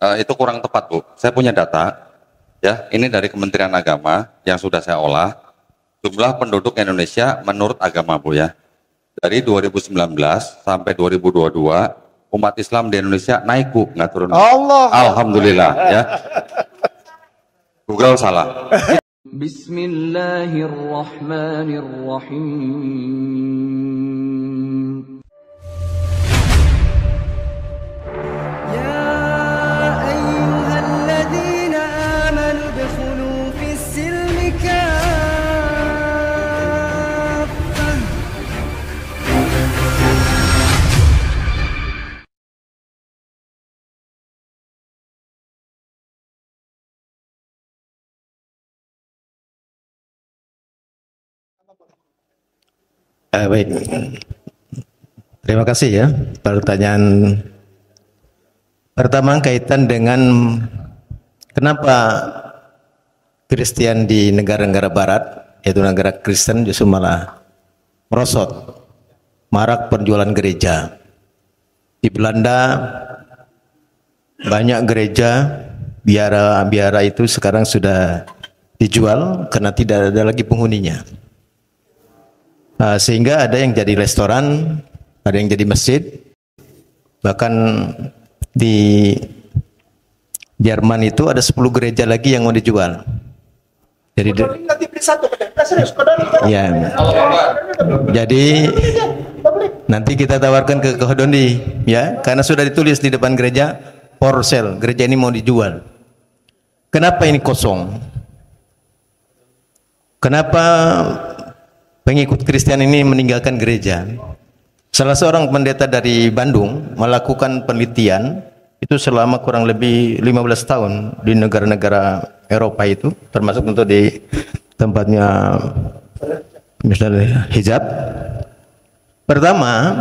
Itu kurang tepat, Bu. Saya punya data, ya. Ini dari Kementerian Agama yang sudah saya olah. Jumlah penduduk Indonesia menurut agama, Bu, ya. Dari 2019 sampai 2022, umat Islam di Indonesia naik, Bu, nggak turun. Allah. Alhamdulillah, ya. Google salah. Bismillahirrahmanirrahim. Ya ayyuhalladzina amanu udkhulu fis-silmi kaffah. Baik, terima kasih ya. Pertanyaan pertama kaitan dengan kenapa Kristen di negara-negara Barat, yaitu negara Kristen, justru malah merosot, marak penjualan gereja. Di Belanda banyak gereja, biara-biara itu sekarang sudah dijual karena tidak ada lagi penghuninya. Sehingga ada yang jadi restoran, ada yang jadi masjid, bahkan di Jerman itu ada 10 gereja lagi yang mau dijual. Jadi ya, jadi nanti kita tawarkan ke Hodoni, ya, karena sudah ditulis di depan gereja for sale, gereja ini mau dijual. Kenapa ini kosong? Kenapa pengikut Kristen ini meninggalkan gereja? Salah seorang pendeta dari Bandung melakukan penelitian itu selama kurang lebih 15 tahun di negara-negara Eropa itu, termasuk untuk di tempatnya misalnya hijab. Pertama,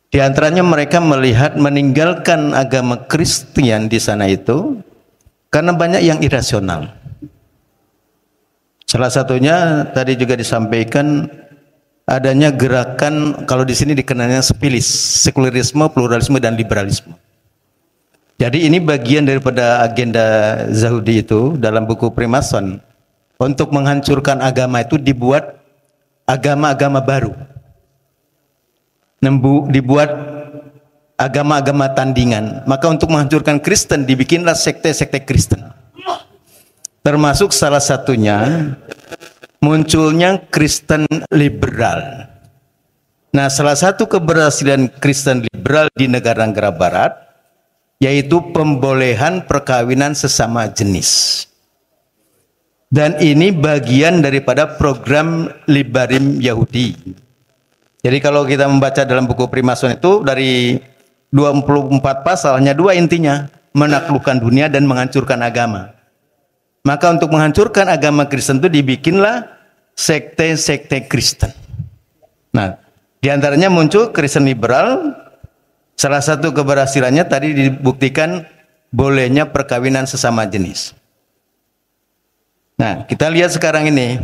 di antaranya mereka melihat meninggalkan agama Kristen di sana itu karena banyak yang irasional. Salah satunya tadi juga disampaikan adanya gerakan, kalau di sini dikenalnya sepilis, sekularisme, pluralisme, dan liberalisme. Jadi ini bagian daripada agenda Yahudi itu dalam buku Freemason. Untuk menghancurkan agama itu dibuat agama-agama baru. Dibuat agama-agama tandingan. Maka untuk menghancurkan Kristen dibikinlah sekte-sekte Kristen. Termasuk salah satunya munculnya Kristen liberal. Nah, salah satu keberhasilan Kristen liberal di negara-negara Barat yaitu pembolehan perkawinan sesama jenis. Dan ini bagian daripada program Libarim Yahudi. Jadi kalau kita membaca dalam buku Freemason itu dari 24 pasal hanya 2 intinya, menaklukkan dunia dan menghancurkan agama. Maka untuk menghancurkan agama Kristen itu dibikinlah sekte-sekte Kristen. Nah, diantaranya muncul Kristen liberal. Salah satu keberhasilannya tadi dibuktikan bolehnya perkawinan sesama jenis. Nah, kita lihat sekarang ini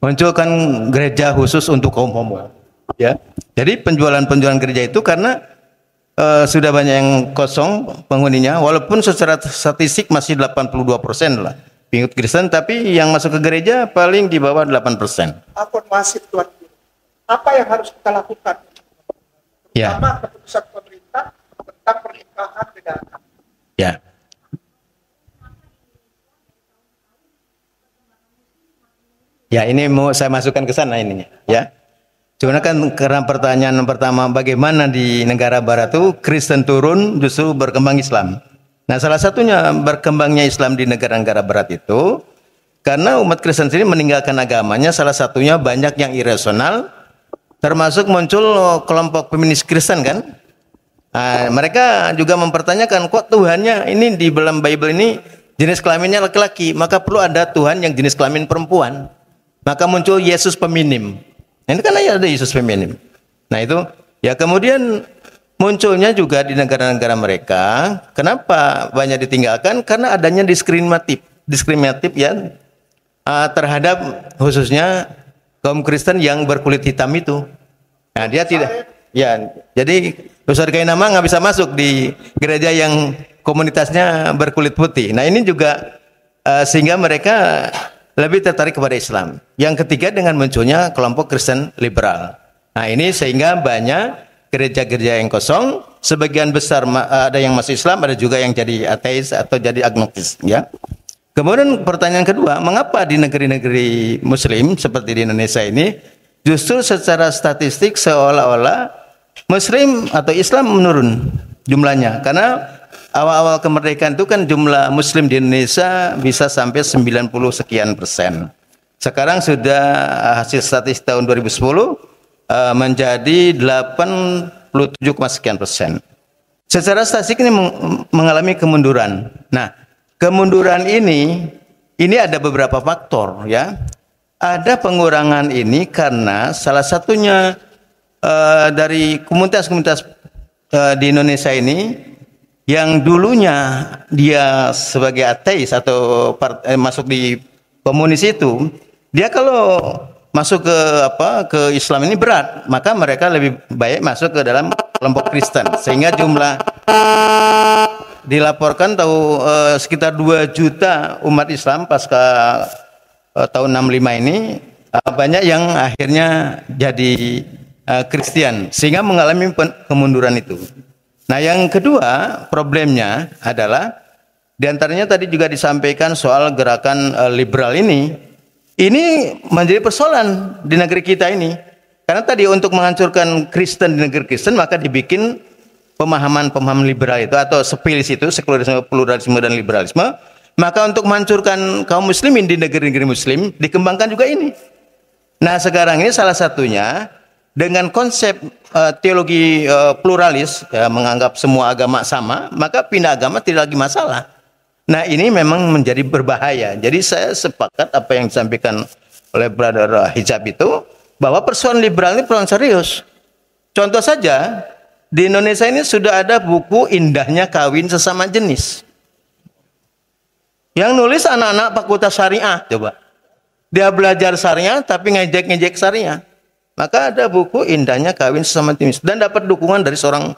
munculkan gereja khusus untuk kaum homo. Ya, jadi penjualan gereja itu karena sudah banyak yang kosong penghuninya, walaupun secara statistik masih 82% lah pengikut Kristen, tapi yang masuk ke gereja paling di bawah 8%. Akun masif Tuhan. Apa yang harus kita lakukan? Pertama, keputusan pemerintah tentang pernikahan beda agama. Ya. Ya, ini mau saya masukkan ke sana ininya, ya. Cuma kan karena pertanyaan pertama bagaimana di negara Barat itu Kristen turun justru berkembang Islam. Nah, salah satunya berkembangnya Islam di negara-negara Barat itu karena umat Kristen sendiri meninggalkan agamanya, salah satunya banyak yang irasional, termasuk muncul kelompok feminis Kristen kan. Nah, mereka juga mempertanyakan kok Tuhannya ini di dalam Bible ini jenis kelaminnya laki-laki, maka perlu ada Tuhan yang jenis kelamin perempuan. Maka muncul Yesus feminim. Ini kan ada Yesus feminim. Nah itu ya, kemudian munculnya juga di negara-negara mereka. Kenapa banyak ditinggalkan? Karena adanya diskriminatif ya terhadap khususnya kaum Kristen yang berkulit hitam itu. Nah dia tidak, ya jadi Ustadz kain nama nggak bisa masuk di gereja yang komunitasnya berkulit putih. Nah ini juga sehingga mereka lebih tertarik kepada Islam. Yang ketiga dengan munculnya kelompok Kristen liberal. Nah ini sehingga banyak gereja-gereja yang kosong, sebagian besar ada yang masih Islam, ada juga yang jadi ateis atau jadi agnostis, ya. Kemudian pertanyaan kedua, mengapa di negeri-negeri Muslim seperti di Indonesia ini justru secara statistik seolah-olah Muslim atau Islam menurun jumlahnya? Karena awal-awal kemerdekaan itu kan jumlah Muslim di Indonesia bisa sampai 90 sekian persen. Sekarang sudah hasil statistik tahun 2010 menjadi 87, sekian persen. Secara statistik ini mengalami kemunduran. Nah, kemunduran ini ada beberapa faktor, ya. Ada pengurangan ini karena salah satunya dari komunitas-komunitas di Indonesia ini yang dulunya dia sebagai ateis atau masuk di komunis itu, dia kalau masuk ke Islam ini berat, maka mereka lebih baik masuk ke dalam kelompok Kristen, sehingga jumlah dilaporkan sekitar 2 juta umat Islam pasca tahun 65 ini banyak yang akhirnya jadi Kristen, sehingga mengalami kemunduran itu. Nah yang kedua problemnya adalah diantaranya tadi juga disampaikan soal gerakan liberal ini menjadi persoalan di negeri kita ini. Karena tadi untuk menghancurkan Kristen di negeri Kristen maka dibikin pemahaman liberal itu atau sepilis itu, sekularisme, pluralisme dan liberalisme. Maka untuk menghancurkan kaum muslimin di negeri-negeri muslim dikembangkan juga ini. Nah sekarang ini salah satunya dengan konsep teologi pluralis, ya, menganggap semua agama sama, maka pindah agama tidak lagi masalah. Nah ini memang menjadi berbahaya. Jadi saya sepakat apa yang disampaikan oleh Brother Hijab itu, bahwa persoalan liberal ini persoalan serius. Contoh saja, di Indonesia ini sudah ada buku Indahnya Kawin Sesama Jenis. Yang nulis anak-anak fakultas syariah, coba. Dia belajar syariah tapi ngejek-ngejek syariah. Maka ada buku Indahnya Kawin Sesama Jenis dan dapat dukungan dari seorang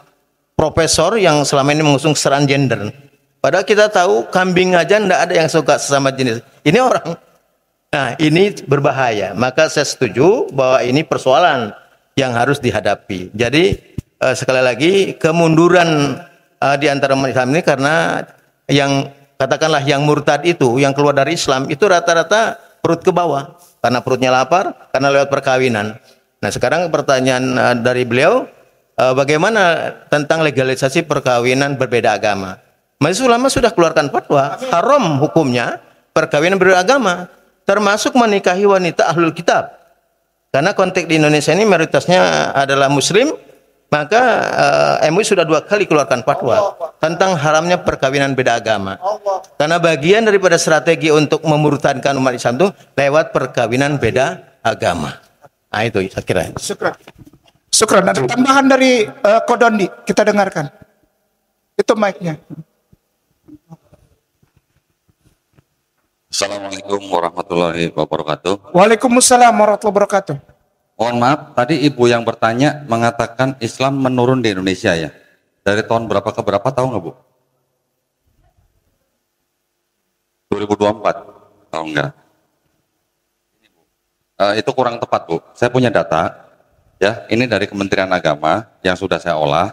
profesor yang selama ini mengusung kesetaraan gender. Padahal kita tahu kambing aja tidak ada yang suka sesama jenis. Ini orang. Nah, ini berbahaya. Maka saya setuju bahwa ini persoalan yang harus dihadapi. Jadi sekali lagi kemunduran di antara umat Islam ini karena yang katakanlah yang murtad itu, yang keluar dari Islam itu rata-rata perut ke bawah karena perutnya lapar, karena lewat perkawinan. Nah, sekarang pertanyaan dari beliau, bagaimana tentang legalisasi perkawinan berbeda agama? Majelis Ulama sudah keluarkan fatwa haram hukumnya perkawinan beragama, termasuk menikahi wanita ahlul kitab. Karena konteks di Indonesia ini mayoritasnya adalah muslim, maka MUI sudah 2 kali keluarkan fatwa tentang haramnya perkawinan beda agama. Karena bagian daripada strategi untuk memurtadkan umat Islam itu lewat perkawinan beda agama. Nah itu saya kira. Syukran. Ada tambahan dari Kodondi, kita dengarkan. Itu mic-nya. Assalamualaikum warahmatullahi wabarakatuh. Waalaikumsalam warahmatullahi wabarakatuh. Mohon maaf, tadi ibu yang bertanya mengatakan Islam menurun di Indonesia ya. Dari tahun berapa ke berapa, tahu nggak Bu? 2024, tahu nggak? Itu kurang tepat Bu. Saya punya data, ya. Ini dari Kementerian Agama yang sudah saya olah.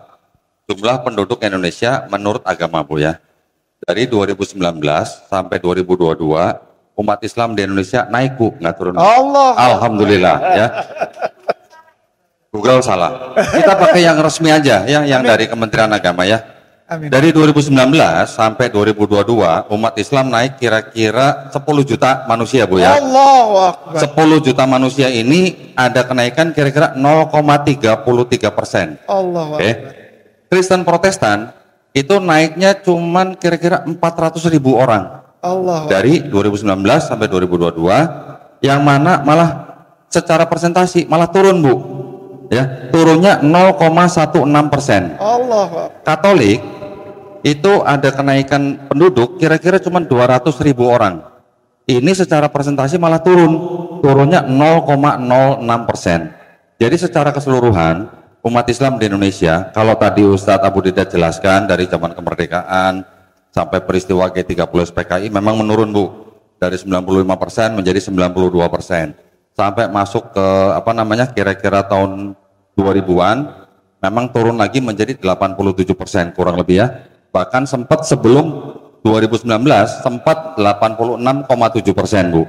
Jumlah penduduk Indonesia menurut agama Bu ya. Dari 2019 sampai 2022 umat Islam di Indonesia naik Bu, nggak turun. Allah. Alhamdulillah ya. Google salah. Kita pakai yang resmi aja ya, yang dari Kementerian Agama ya. Amin. Dari 2019 sampai 2022 umat Islam naik kira-kira 10 juta manusia Bu ya. Allahu Akbar. 10 juta manusia ini ada kenaikan kira-kira 0,33%. Allahu Oke. Kristen Protestan itu naiknya cuman kira-kira 400.000 orang. Allah. Dari 2019 sampai 2022, yang mana malah secara persentasi malah turun Bu. Ya, turunnya 0,16%. Allah. Katolik itu ada kenaikan penduduk kira-kira cuma 200.000 orang. Ini secara persentase malah turunnya 0,06%. Jadi secara keseluruhan umat Islam di Indonesia, kalau tadi Ustadz Abu Didat jelaskan dari zaman kemerdekaan sampai peristiwa G30 PKI memang menurun Bu, dari 95% menjadi 92%, sampai masuk ke kira-kira tahun 2000-an memang turun lagi menjadi 87% kurang lebih ya. Bahkan sempat sebelum 2019 sempat 86,7% Bu.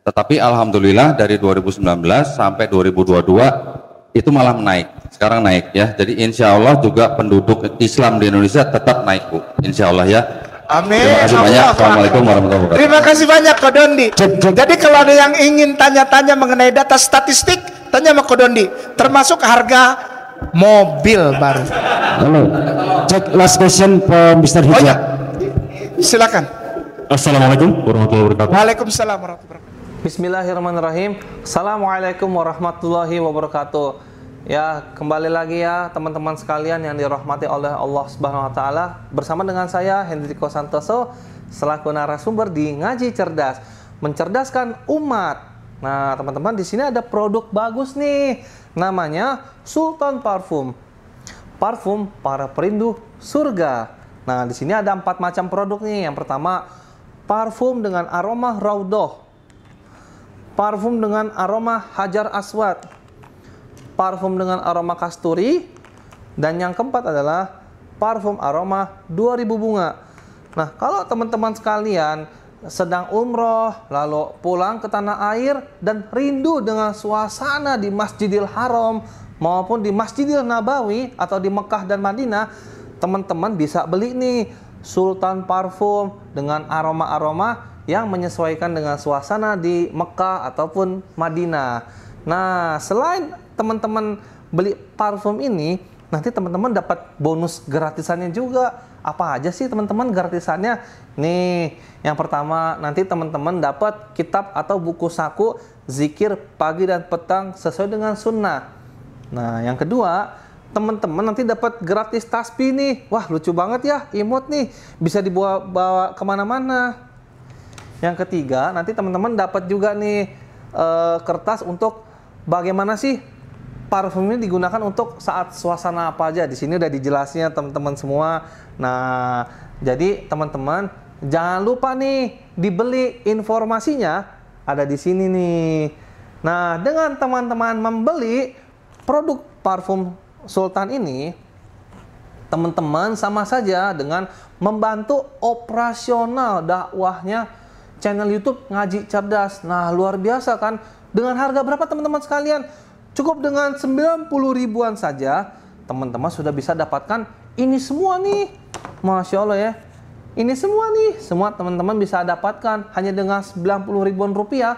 Tetapi alhamdulillah dari 2019 sampai 2022 itu malah naik. Sekarang naik ya. Jadi insya Allah juga penduduk Islam di Indonesia tetap naik Bu. Insya Allah ya. Amin. Terima kasih banyak. Assalamualaikum warahmatullahi wabarakatuh. Terima kasih banyak Kodondi. Jadi kalau ada yang ingin tanya-tanya mengenai data statistik, tanya sama Kodondi. Termasuk harga mobil baru. Halo, cek last question for Mr. Oh Hijab. ya, silakan. Assalamualaikum warahmatullahi wabarakatuh. Waalaikumsalam warahmatullahi wabarakatuh. Bismillahirrahmanirrahim. Assalamualaikum warahmatullahi wabarakatuh. Ya, kembali lagi ya teman-teman sekalian yang dirahmati oleh Allah Subhanahu wa taala. Bersama dengan saya Hendriko Santoso selaku narasumber di Ngaji Cerdas, mencerdaskan umat. Nah, teman-teman di sini ada produk bagus nih. Namanya Sultan Parfum. Parfum para perindu surga. Nah, di sini ada 4 macam produk nih. Yang pertama, parfum dengan aroma Raudhoh. Parfum dengan aroma Hajar Aswad, parfum dengan aroma kasturi, dan yang keempat adalah parfum aroma 2000 bunga. Nah, kalau teman-teman sekalian sedang umroh, lalu pulang ke tanah air dan rindu dengan suasana di Masjidil Haram maupun di Masjidil Nabawi atau di Mekah dan Madinah, teman-teman bisa beli nih Sultan Parfum dengan aroma-aroma yang menyesuaikan dengan suasana di Mekah ataupun Madinah. Nah, selain teman-teman beli parfum ini, nanti teman-teman dapat bonus gratisannya juga. Apa aja sih teman-teman gratisannya? Nih, yang pertama nanti teman-teman dapat kitab atau buku saku zikir pagi dan petang sesuai dengan sunnah. Nah, yang kedua, teman-teman nanti dapat gratis tasbih nih. Wah, lucu banget ya, imut nih, bisa dibawa kemana-mana. Yang ketiga, nanti teman-teman dapat juga nih kertas untuk bagaimana sih parfum ini digunakan untuk saat suasana apa aja. Di sini udah dijelasnya teman-teman semua. Nah, jadi teman-teman jangan lupa nih dibeli, informasinya ada di sini nih. Nah, dengan teman-teman membeli produk parfum Sultan ini, teman-teman sama saja dengan membantu operasional dakwahnya channel YouTube Ngaji Cerdas. Nah, luar biasa kan? Dengan harga berapa teman-teman sekalian? Cukup dengan 90 ribuan saja, teman-teman sudah bisa dapatkan ini semua nih. Masya Allah ya. Ini semua nih, semua teman-teman bisa dapatkan hanya dengan 90 ribuan rupiah.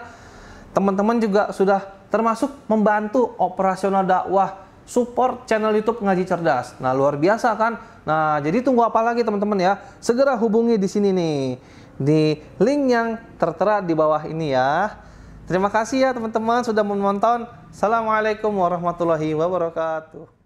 Teman-teman juga sudah termasuk membantu operasional dakwah, support channel YouTube Ngaji Cerdas. Nah, luar biasa kan? Nah, jadi tunggu apa lagi teman-teman ya? Segera hubungi di sini nih, di link yang tertera di bawah ini ya. Terima kasih ya teman-teman sudah menonton. Assalamualaikum warahmatullahi wabarakatuh.